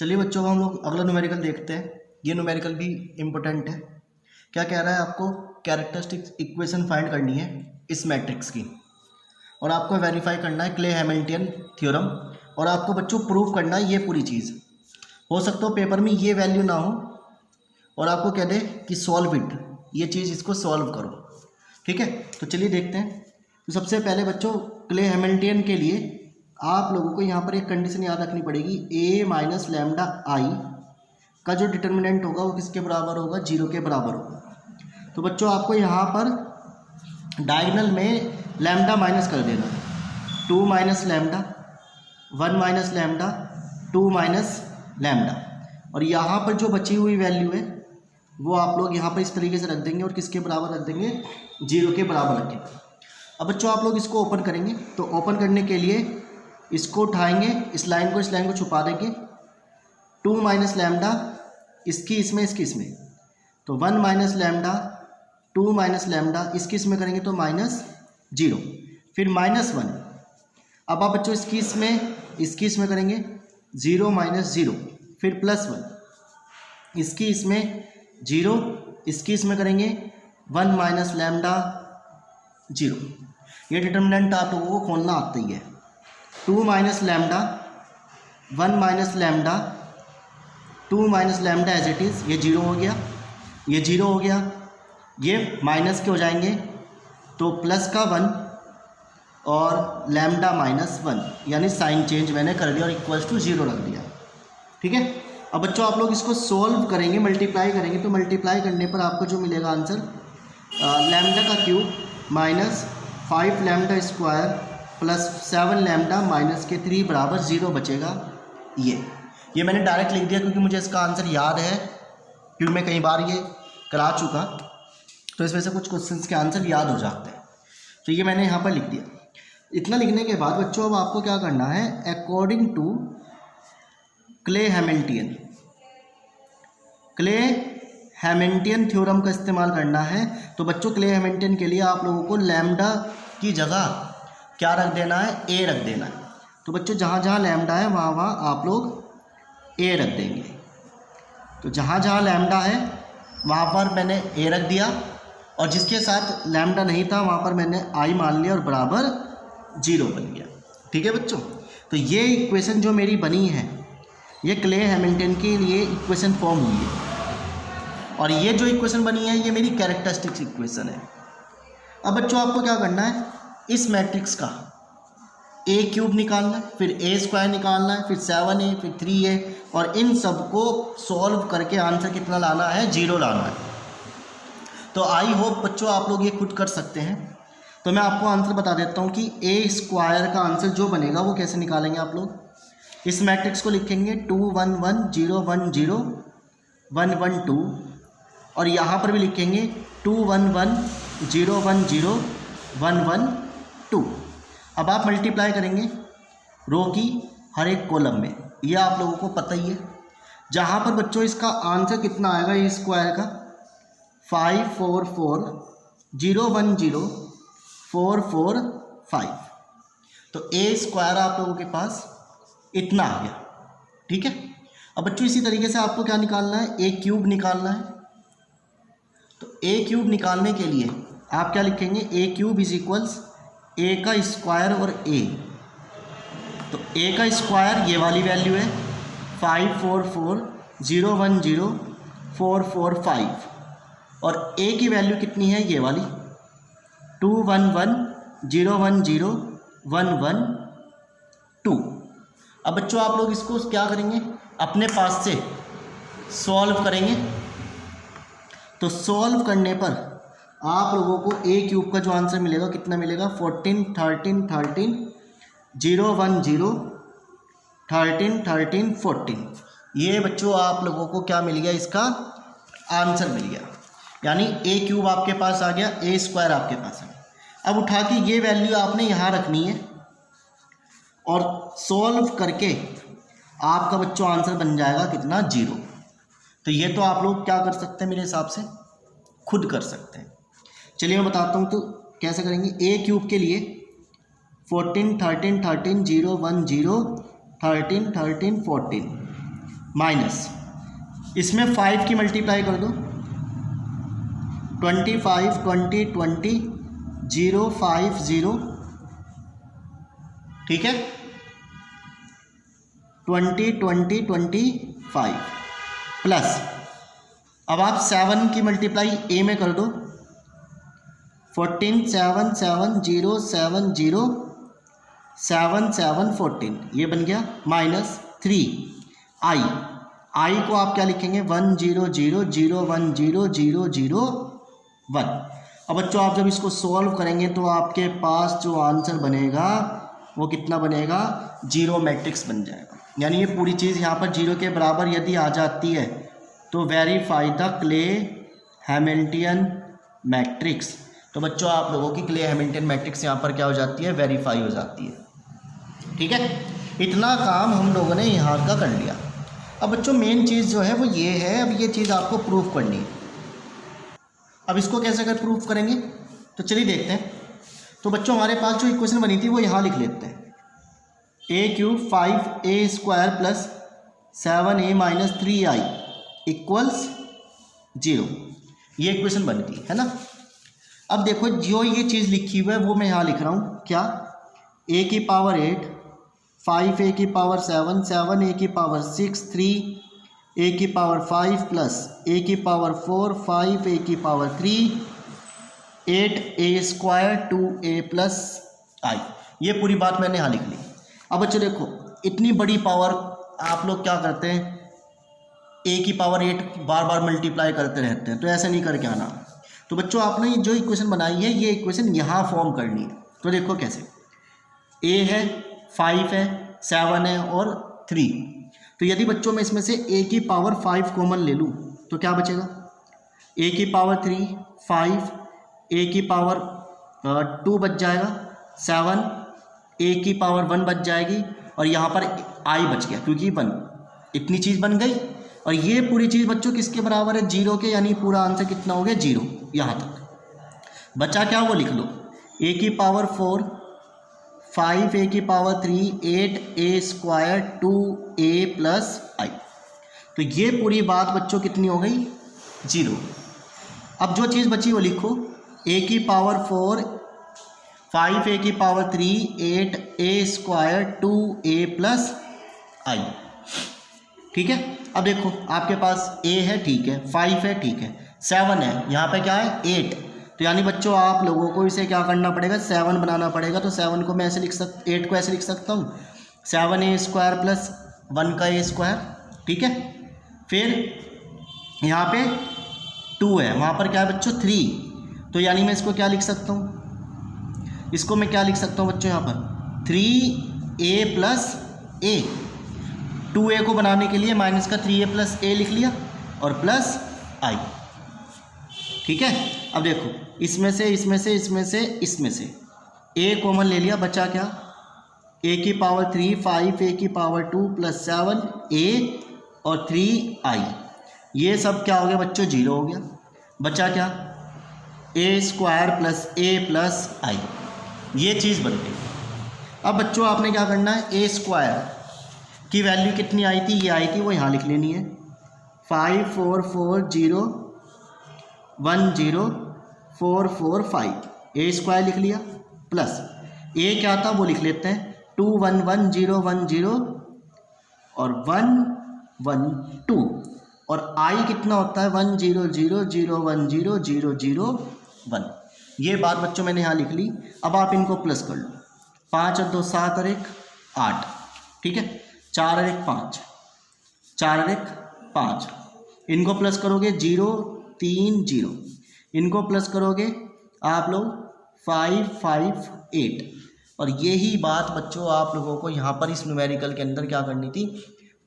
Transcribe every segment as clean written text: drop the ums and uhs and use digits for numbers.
चलिए बच्चों, हम लोग अगला न्यूमेरिकल देखते हैं। ये न्यूमेरिकल भी इम्पोर्टेंट है। क्या कह रहा है, आपको कैरेक्टरिस्टिक इक्वेशन फाइंड करनी है इस मैट्रिक्स की, और आपको वेरीफाई करना है क्ले हैमिल्टन थ्योरम, और आपको बच्चों प्रूव करना है ये पूरी चीज़। हो सकता हो पेपर में ये वैल्यू ना हो और आपको कह दे कि सॉल्व इट, ये चीज़ इसको सॉल्व करो। ठीक है, तो चलिए देखते हैं। तो सबसे पहले बच्चों, क्ले हैमिल्टन के लिए आप लोगों को यहाँ पर एक कंडीशन याद रखनी पड़ेगी। a माइनस लैम्डा आई का जो डिटर्मिनेंट होगा वो किसके बराबर होगा, 0 के बराबर होगा। तो बच्चों आपको यहाँ पर डायगोनल में लैम्डा माइनस कर देना है। 2 minus lambda, 1 minus lambda, 2 minus lambda, और यहाँ पर जो बची हुई वैल्यू है वो आप लोग यहाँ पर इस तरीके से रख देंगे और किसके बराबर रख देंगे, 0 के बराबर रखेंगे। अब बच्चों आप लोग इसको ओपन करेंगे, तो ओपन करने के लिए इसको उठाएंगे, इस लाइन को छुपा देंगे। 2 माइनस लैम्डा इसकी इसमें, इसकी इसमें, तो 1 माइनस लैम्डा, 2 माइनस लैम्डा इसकी इसमें करेंगे तो -0, फिर -1। अब आप बच्चों इसकी इसमें करेंगे 0 माइनस 0, फिर +1, इसकी इसमें 0, इसकी इसमें करेंगे 1 माइनस लैम्डा 0। ये डिटर्मिनेंट आप लोगों को खोलना आता ही है। 2 minus lambda, 1 minus lambda, 2 minus lambda as it is, ये 0 हो गया, ये 0 हो गया, ये माइनस के हो जाएंगे तो प्लस का 1 और लैम्डा -1, यानी साइन चेंज मैंने कर दिया और इक्वल्स टू 0 रख दिया। ठीक है, अब बच्चों आप लोग इसको सोल्व करेंगे, मल्टीप्लाई करेंगे, तो मल्टीप्लाई करने पर आपको जो मिलेगा आंसर, लैम्डा का cube minus 5 lambda square plus 7 lambda minus के 3 बराबर 0 बचेगा। ये मैंने डायरेक्ट लिख दिया क्योंकि मुझे इसका आंसर याद है, क्योंकि मैं कई बार ये करा चुका, तो इस वजह से कुछ क्वेश्चंस के आंसर याद हो जाते हैं। तो ये मैंने यहाँ पर लिख दिया। इतना लिखने के बाद बच्चों अब आपको क्या करना है, according to Cayley Hamilton theorem का इस्तेमाल करना है। तो बच्चों क्ले हैमिल्टन के लिए आप लोगों को लैम्डा की जगह क्या रख देना है, a रख देना है। तो बच्चों जहाँ जहाँ लैम्डा है वहाँ वहाँ आप लोग a रख देंगे। तो जहाँ जहाँ लैम्डा है वहाँ पर मैंने a रख दिया, और जिसके साथ लैम्डा नहीं था वहाँ पर मैंने i मान लिया और बराबर 0 बन गया। ठीक है बच्चों, तो ये इक्वेशन जो मेरी बनी है ये क्ले हैमिल्टन के लिए इक्वेशन फॉर्म हुई है, और ये जो इक्वेशन बनी है ये मेरी कैरेक्टरिस्टिक्स इक्वेशन है। अब बच्चों आपको क्या करना है, इस मैट्रिक्स का a³ निकालना है, फिर a² निकालना है, फिर 7a, फिर 3a, और इन सब को सॉल्व करके आंसर कितना लाना है, 0 लाना है। तो आई होप बच्चों आप लोग ये खुद कर सकते हैं। तो मैं आपको आंसर बता देता हूँ कि a² का आंसर जो बनेगा वो कैसे निकालेंगे आप लोग। इस मैट्रिक्स को लिखेंगे 2 1 1 0 1 0 1 1 2, और यहाँ पर भी लिखेंगे 2 1 1 0 1 0 1 1 2। अब आप मल्टीप्लाई करेंगे रो की हर एक कॉलम में, ये आप लोगों को पता ही है। जहाँ पर बच्चों इसका आंसर कितना आएगा a² का, 5 4 4 0 1 0 4 4 5, तो a² आप लोगों के पास इतना आ गया। ठीक है, अब बच्चों इसी तरीके से आपको क्या निकालना है, a³ निकालना है। तो a³ निकालने के लिए आप क्या लिखेंगे, a³ इज इक्वल्स a² और a। तो a² ये वाली वैल्यू है 5 4 4 0 1 0 4 4 5, और a की वैल्यू कितनी है, ये वाली 2 1 1 0 1 0 1 1 2। अब बच्चों आप लोग इसको क्या करेंगे, अपने पास से सॉल्व करेंगे। तो सॉल्व करने पर आप लोगों को a³ का जो आंसर मिलेगा कितना मिलेगा, 14 13 13 0 1 0 13 13 14। ये बच्चों आप लोगों को क्या मिल गया, इसका आंसर मिल गया, यानी a³ आपके पास आ गया, a² आपके पास है। अब उठा के ये वैल्यू आपने यहाँ रखनी है और सॉल्व करके आपका बच्चों आंसर बन जाएगा कितना, 0। तो ये तो आप लोग क्या कर सकते हैं, मेरे हिसाब से खुद कर सकते हैं। चलिए मैं बताता हूँ तो कैसे करेंगे। a³ के लिए 14 13 13 0 1 0 13 13 14, माइनस इसमें 5 की मल्टीप्लाई कर दो, 25 20 20 0 5 0, ठीक है, 20 20 25 प्लस अब आप 7 की मल्टीप्लाई ए में कर दो, 14 7 7 0 7 0 7 7 14, ये बन गया माइनस 3 आई को आप क्या लिखेंगे 1 0 0 0 1 0 0 0 1। अब बच्चों आप जब इसको सॉल्व करेंगे तो आपके पास जो आंसर बनेगा वो कितना बनेगा, जीरो मैट्रिक्स बन जाएगा। यानी ये पूरी चीज़ यहाँ पर जीरो के बराबर यदि आ जाती है तो verify the clay Hamilton matrix. तो बच्चों आप लोगों की क्ले हैमिल्टन मैट्रिक्स यहाँ पर क्या हो जाती है, वेरीफाई हो जाती है। ठीक है, इतना काम हम लोगों ने यहाँ का कर लिया। अब बच्चों मेन चीज़ जो है वो ये है, अब ये चीज़ आपको प्रूफ करनी है। अब इसको कैसे कर प्रूफ करेंगे तो चलिए देखते हैं। तो बच्चों हमारे पास जो इक्वेशन बनी थी वो यहाँ लिख लेते हैं, a³ 5a² plus 7a minus 3i equals 0, ये इक्वेशन बनी थी, है ना। अब देखो जो ये चीज़ लिखी हुई है वो मैं यहाँ लिख रहा हूँ, क्या a की पावर 8 5a की पावर 7 7a की पावर 6 3a की पावर 5 प्लस a की पावर 4 5a की power 3 8a² 2a plus i, ये पूरी बात मैंने यहाँ लिख ली। अब बच्चों देखो इतनी बड़ी पावर आप लोग क्या करते हैं, a की पावर 8 बार बार मल्टीप्लाई करते रहते हैं, तो ऐसा नहीं करके आना। तो बच्चों आपने जो इक्वेशन बनाई है ये इक्वेशन यहाँ फॉर्म करनी है। तो देखो कैसे, a है 5 है 7 है और 3, तो यदि बच्चों मैं इसमें से a की पावर 5 कॉमन ले लूँ तो क्या बचेगा, a की पावर 3 5, a की पावर 2 बच जाएगा 7, a की पावर 1 बच जाएगी और यहाँ पर i बच गया क्योंकि 1, इतनी चीज़ बन गई। और ये पूरी चीज़ बच्चों किसके बराबर है, 0 के, यानी पूरा आंसर कितना हो गया 0। यहाँ तक बचा क्या वो लिख लो, a की पावर 4 5a की power 3 8a² 2a plus i, तो ये पूरी बात बच्चों कितनी हो गई 0। अब जो चीज़ बची वो लिखो, a की पावर 4 5a की power 3 8a² 2a plus i, ठीक है। अब देखो आपके पास a है, ठीक है, 5 है, ठीक है, 7 है, यहाँ पे क्या है 8, तो यानी बच्चों आप लोगों को इसे क्या करना पड़ेगा, 7 बनाना पड़ेगा। तो 7 को मैं ऐसे लिख 8 को ऐसे लिख सकता हूँ 7a² प्लस 1 का a², ठीक है। फिर यहाँ पे 2 है, वहाँ पर क्या है बच्चों 3, तो यानी मैं इसको क्या लिख सकता हूँ, इसको मैं क्या लिख सकता हूँ बच्चों यहाँ पर 3a प्लस a, 2a को बनाने के लिए माइनस का 3a प्लस a लिख लिया और प्लस i, ठीक है। अब देखो इसमें से इसमें से इसमें से इसमें से a कॉमन ले लिया, बचा क्या, a की पावर 3 5a की पावर 2 प्लस 7a और 3i, ये सब क्या हो गया बच्चों 0 हो गया। बचा क्या, a² plus a plus i, ये चीज़ बन गई। अब बच्चों आपने क्या करना है, a² की वैल्यू कितनी आई थी, ये आई थी, वो यहाँ लिख लेनी है 5 4 4 0 1 0 4 4 5, a² लिख लिया प्लस a क्या था वो लिख लेते हैं 2 1 1 0 1 0 और 1 1 2, और i कितना होता है 1 0 0 0 1 0 0 0 1, ये बात बच्चों मैंने यहाँ लिख ली। अब आप इनको प्लस कर लो, 5 और 2 7 और 1 8, ठीक है, 4 और 1 5 4 और 1 5, इनको प्लस करोगे 0 3 0, इनको प्लस करोगे आप लोग 5 5 8, और यही बात बच्चों आप लोगों को यहाँ पर इस न्यूमेरिकल के अंदर क्या करनी थी,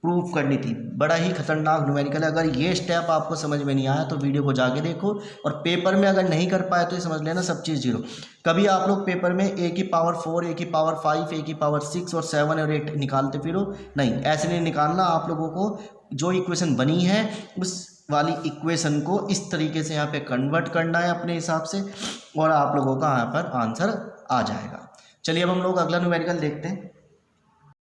प्रूफ करनी थी। बड़ा ही खतरनाक न्यूमेरिकल है, अगर ये स्टेप आपको समझ में नहीं आया तो वीडियो को जाके देखो, और पेपर में अगर नहीं कर पाए तो ये समझ लेना सब चीज़ 0। कभी आप लोग पेपर में a की पावर 4 a की पावर 5 a की पावर 6 और 7 और 8 निकालते फिरो, नहीं ऐसे नहीं निकालना। आप लोगों को जो इक्वेशन बनी है उस वाली इक्वेशन को इस तरीके से यहाँ पे कन्वर्ट करना है अपने हिसाब से, और आप लोगों का यहाँ पर आंसर आ जाएगा। चलिए अब हम लोग अगला न्यूमेरिकल देखते हैं।